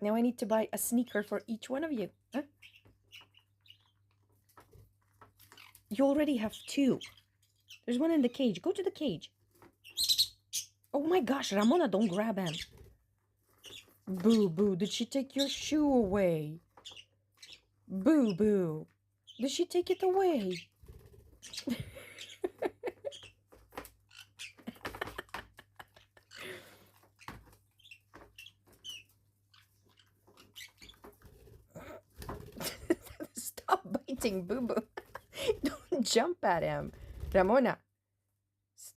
Now I need to buy a sneaker for each one of you. Huh? You already have 2. There's one in the cage. Go to the cage. Oh my gosh, Ramona, don't grab him. Boo, boo. Did she take your shoe away? Boo, boo. Did she take it away? Stop biting Boo Boo. Don't jump at him. Ramona,